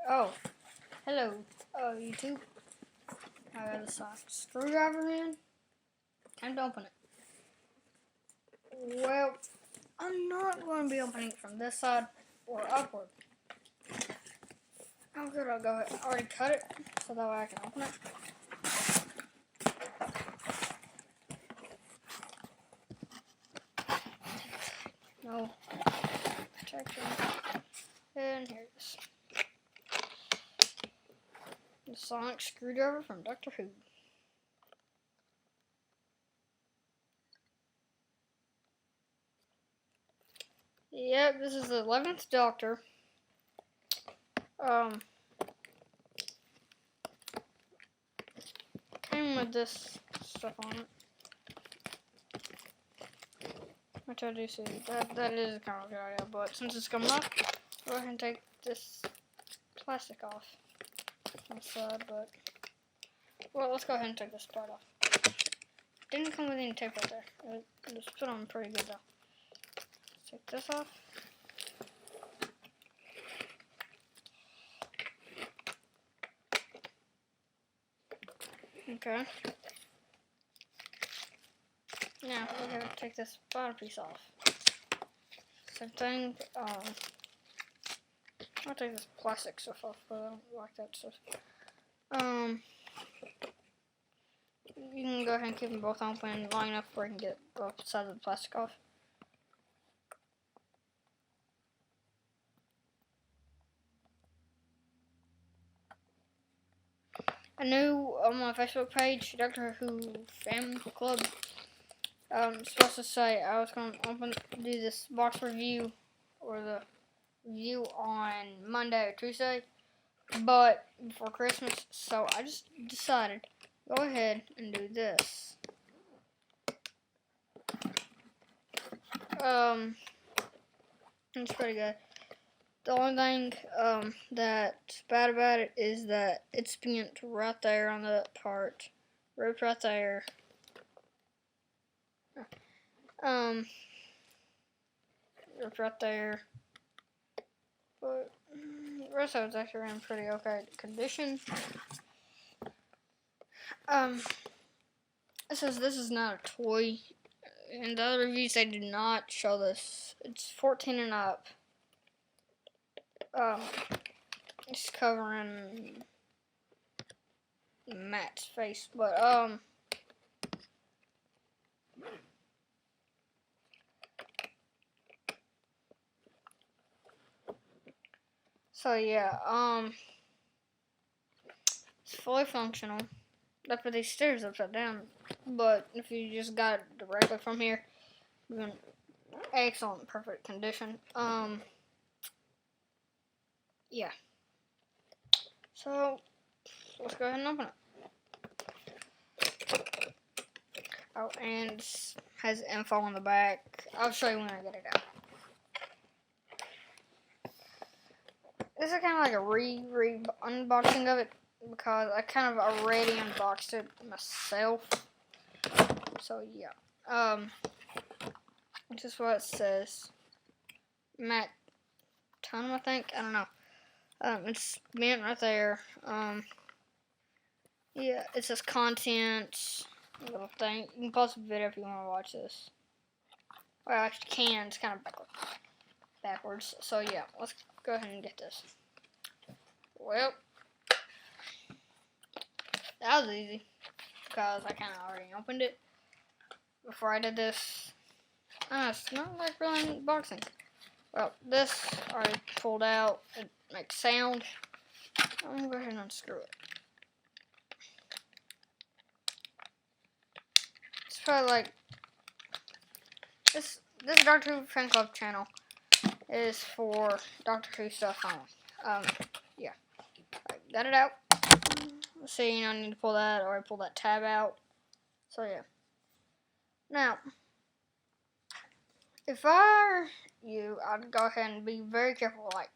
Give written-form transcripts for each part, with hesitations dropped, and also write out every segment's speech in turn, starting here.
Oh, hello, YouTube. I got a soft screwdriver in. Time to open it. Well, I'm not going to be opening it from this side or upward. I'm gonna go ahead. I already cut it so that way I can open it. No protection. And here it is. The sonic screwdriver from Doctor Who. Yep, this is the 11th Doctor. Came with this stuff on it. Which I do see. That is kind of a good idea, but since it's coming off, go ahead and take this plastic off on the side, but well, let's go ahead and take this part off. Didn't come with any tape right there. It was put on pretty good though. Let's take this off. Okay. Now we're gonna take this bottom piece off. Same thing. I'll take this plastic stuff off, but I don't like that stuff. You can go ahead and keep them both open long enough where I can get both sides of the plastic off. I knew on my Facebook page, Doctor Who Fan Club, supposed to say I was going to do this box review or the review on Monday or Tuesday, but before Christmas, so I just decided go ahead and do this. It's pretty good. The only thing that's bad about it is that it's bent right there on the part, ripped right there. Ripped right there. But the rest of it's actually in pretty okay condition. It says this is not a toy. In the other reviews, they do not show this. It's 14 and up. It's covering Matt's face, but so yeah, it's fully functional. They put these stairs upside down, but if you just got it directly from here, you're in excellent, perfect condition. Yeah. So let's go ahead and open it. Oh, and it has info on the back. I'll show you when I get it out. This is kind of like a unboxing of it because I kind of already unboxed it myself. So yeah. This is what it says. Matt Tunham, I think. I don't know. It's bent right there. Yeah, it says contents. Little thing. You can pause the video if you want to watch this. Well, actually, can. It's kind of backwards. So yeah, let's go ahead and get this. Well, that was easy because I kind of already opened it before I did this. It's not like really unboxing. Well, this already pulled out. It makes sound. I'm gonna go ahead and unscrew it. It's probably like this Doctor Who Fan Club channel is for Doctor Who stuff only. Yeah. Alright, got it out. Let's see, I need to pull that, or I pull that tab out. So yeah. Now, if I were you, I'd go ahead and be very careful. Like,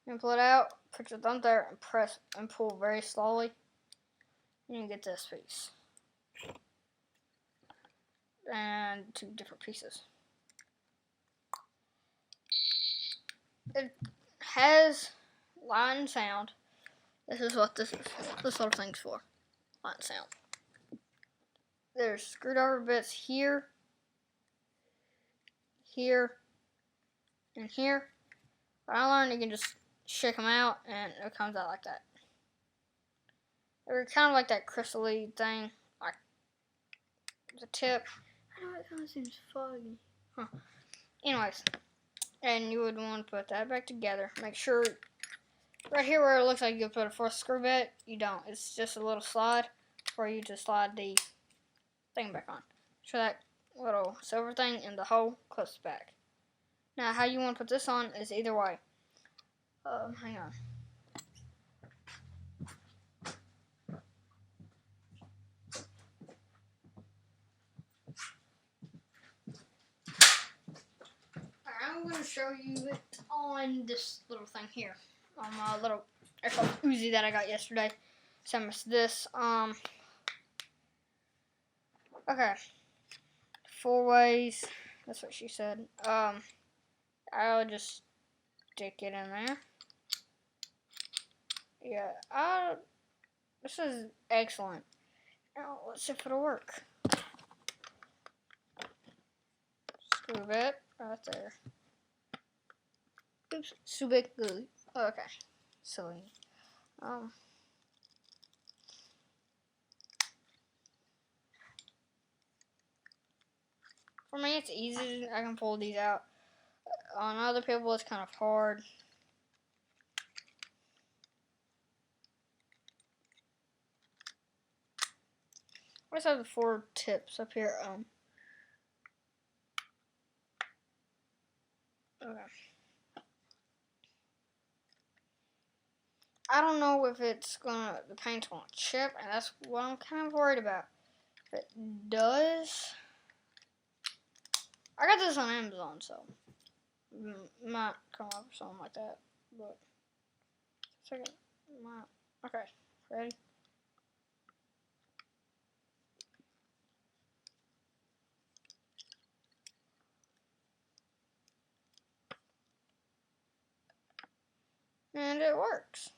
you pull it out, put your thumb there, and press and pull very slowly. You can get this piece. And two different pieces. It has light and sound. This is what this little thing's for. Light and sound. There's screwdriver bits here, here, and here. But I learned you can just shake them out and it comes out like that. They're kind of like that crystal-y thing, like the tip. I know it kind of seems foggy. Huh. Anyways, and you would want to put that back together. Make sure right here where it looks like you put a fourth screw bit, you don't. It's just a little slide for you to slide the thing back on. So that little silver thing in the hole clips back. Now how you want to put this on is either way. Hang on. I'm going to show you it on this little thing here. On my little airsoft Uzi that I got yesterday. Same as this. Okay. 4 ways. That's what she said. I'll just stick it in there. Yeah, this is excellent. Now, let's see if it'll work. Screw it right there. Oops, super good. Okay, silly. For me, it's easy. I can pull these out. On other people, it's kind of hard. I just have the 4 tips up here. Okay. I don't know if the paint's gonna chip, and that's what I'm kind of worried about. If it does, I got this on Amazon, so might come up or something like that. But second, okay, ready? And it works.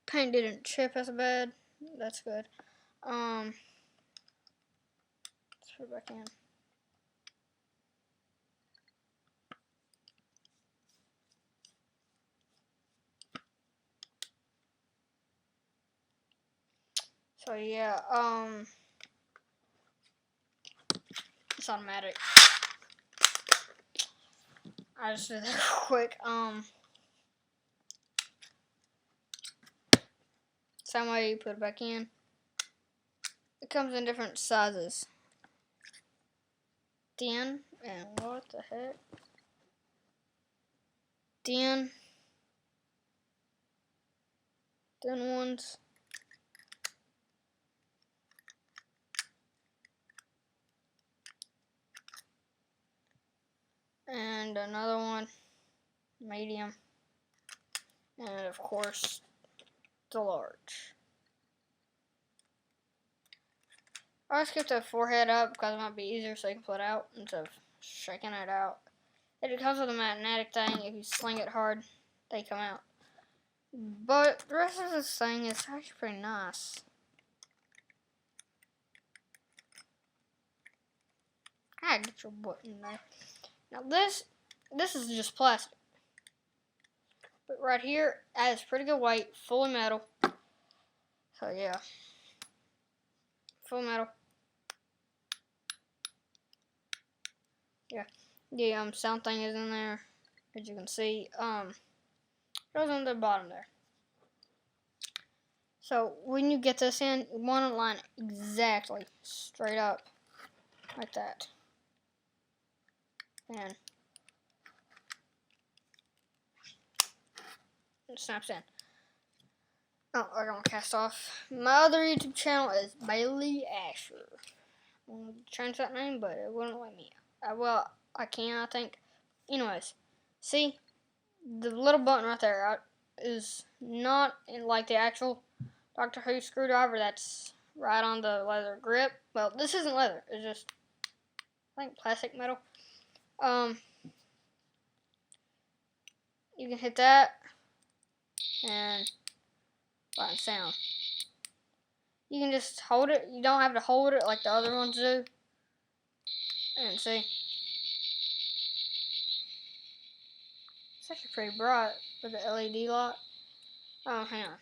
Paint didn't chip as bad. That's good. Let's put it back in. So yeah, it's automatic. I just did that quick. Same way you put it back in. It comes in different sizes. Thin, and what the heck? Thin ones. And another one, medium. And of course, the large. I just keep the forehead up because it might be easier so you can pull it out instead of shaking it out. It comes with a magnetic thing. If you sling it hard, they come out. But the rest of this thing is actually pretty nice. I get your butt in there. Now this is just plastic. But right here, that is pretty good weight, fully metal. So yeah, full metal. Yeah, the sound thing is in there, as you can see. Goes on the bottom there. So when you get this in, you want to line it exactly straight up, like that, and it snaps in. Oh, I got my cast off. My other YouTube channel is Bailey Asher. I wanted to change that name, but it wouldn't let me. Well, I can, I think. Anyways, see, the little button right there is not like the actual Doctor Who screwdriver that's right on the leather grip. Well, this isn't leather. It's just, I think, plastic metal. you can hit that and button sound. You can just hold it. You don't have to hold it like the other ones do. And see, it's actually pretty bright with the LED light. Oh, hang on.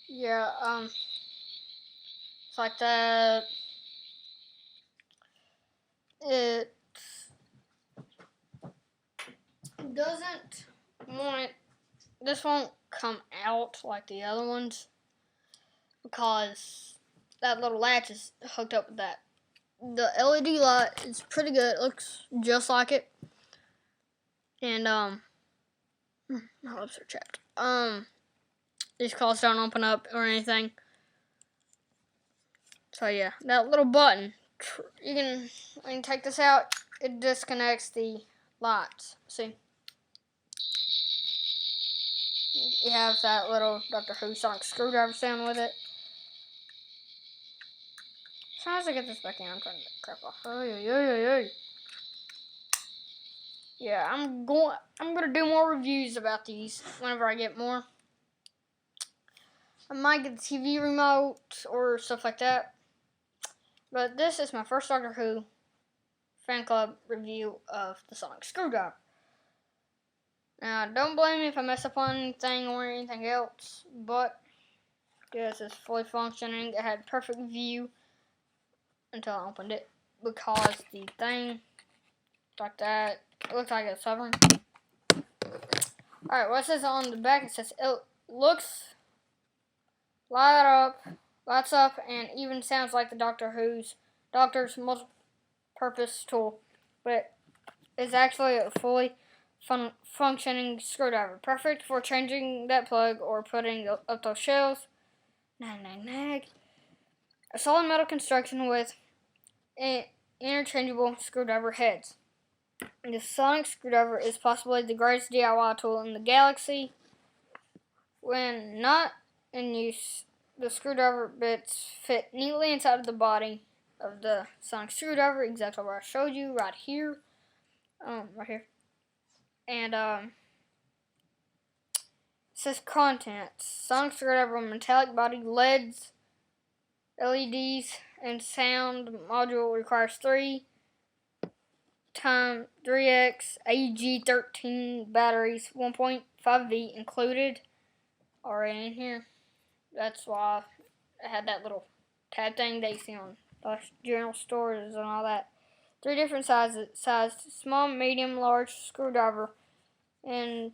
Yeah, it's like that. It doesn't want, this won't come out like the other ones because that little latch is hooked up with that. The LED light is pretty good. It looks just like it. And my lips are chapped. These calls don't open up or anything. So yeah, that little button, when you take this out, it disconnects the lights. See? You have that little Doctor Who sonic screwdriver sound with it. As soon as I get this back in, I'm trying to get crap off. Yeah, I'm gonna do more reviews about these whenever I get more. I might get the TV remote or stuff like that. But this is my first Doctor Who fan club review of the sonic screwdriver. Now, don't blame me if I mess up on anything or anything else, but this is fully functioning. It had perfect view until I opened it because the thing like that, it looks like it's hovering. Alright, what says on the back? It says it lights up, and even sounds like the Doctor's multi-purpose tool, but it's actually a fully functioning screwdriver, perfect for changing that plug or putting up those shelves. Nag. A solid metal construction with interchangeable screwdriver heads. The sonic screwdriver is possibly the greatest DIY tool in the galaxy. When not in use, the screwdriver bits fit neatly inside of the body of the sonic screwdriver, exactly where I showed you, right here. Right here. And, it says contents. Sonic screwdriver, metallic body, LEDs, and sound module requires 3x AG13 batteries, 1.5V included, already in here. That's why I had that little tab thing they see on general stores and all that. 3 different sizes: small, medium, large screwdriver, and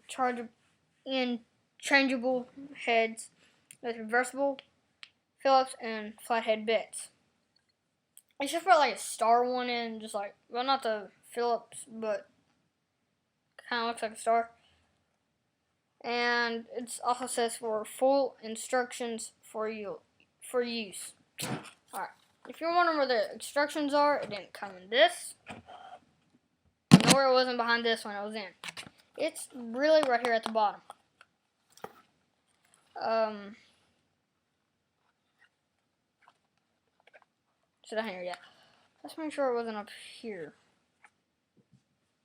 changeable heads with reversible Phillips and flathead bits. I should put like a star one in, just like, well, not the Phillips, but kind of looks like a star. And it also says for full instructions for use. Alright, if you're wondering where the instructions are, it didn't come in this, nor it wasn't behind this one I was in. It's really right here at the bottom. Should I hear? Yeah. Let's make sure it wasn't up here.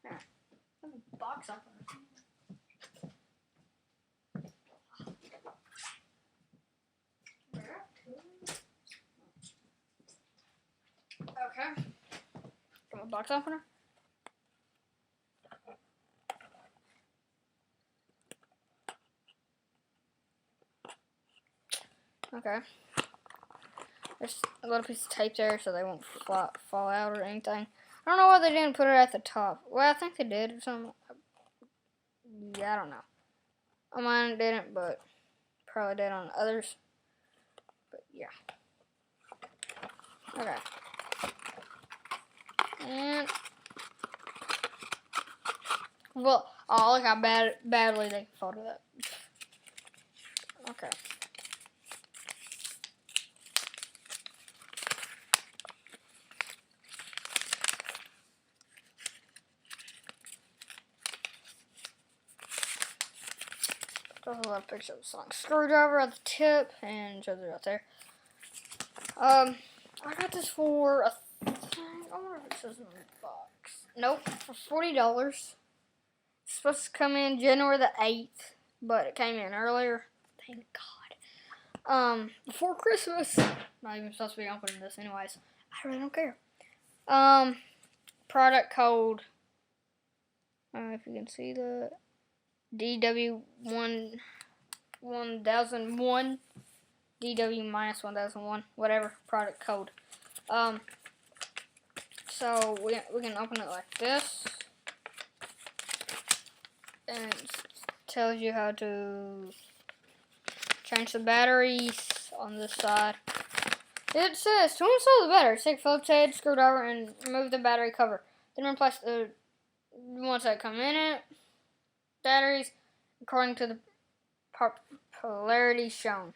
Yeah. There's a box up there. Okay. Got my box opener. Okay. There's a little piece of tape there so they won't fall out or anything. I don't know why they didn't put it at the top. Well, I think they did or something. Yeah, I don't know. On mine didn't, but probably did on others. But yeah. Okay. And well, oh, look how badly they folded that. Okay. There's a lot of pictures of a sonic screwdriver at the tip, and shows it right there. I got this for I wonder if it says in the box. Nope, for $40. It's supposed to come in January the 8th, but it came in earlier. Thank God. Before Christmas. Not even supposed to be opening this anyways. I really don't care. Product code. I don't know if you can see the DW1001, DW-1001, whatever product code. So we can open it like this, and it tells you how to change the batteries on this side. It says to install the battery, take a Phillips head screwdriver and remove the battery cover. Then replace the ones that come in it. Batteries according to the polarity shown.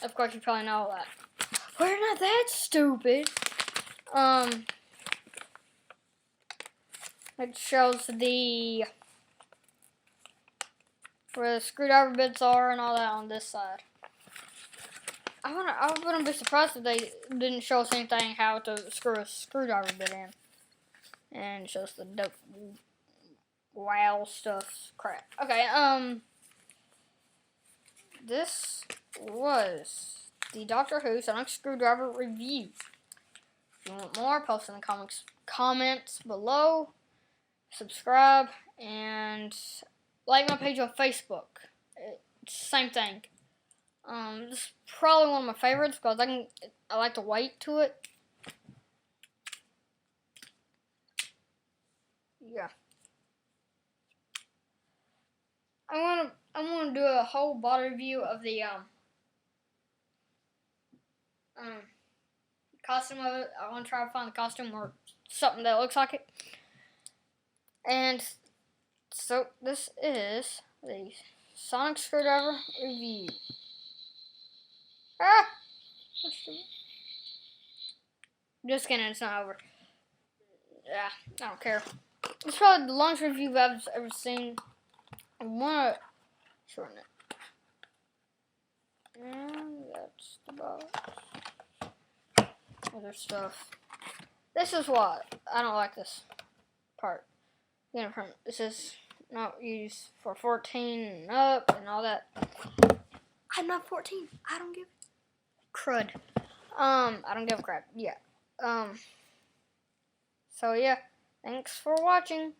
Of course, you probably know all that. We're not that stupid. It shows where the screwdriver bits are and all that on this side. I wouldn't be surprised if they didn't show us anything how to screw a screwdriver bit in. And it shows the dope wow stuff crap. Okay, this was the Doctor Who Sonic Screwdriver review. If you want more, post in the comments below. Subscribe and like my page on Facebook. It's the same thing. This is probably one of my favorites because I like the weight to it. Yeah. I'm gonna do a whole body review of the costume of it. I want to try to find the costume or something that looks like it. And so this is the Sonic Screwdriver review. Ah! Just kidding, it's not over. Yeah, I don't care. It's probably the longest review I've ever seen. I want to shorten it. And that's the box. Other stuff. This is what I don't like this part. This is not used for 14 and up and all that. I'm not 14. I don't give crud. I don't give a crap. Yeah. So yeah. Thanks for watching.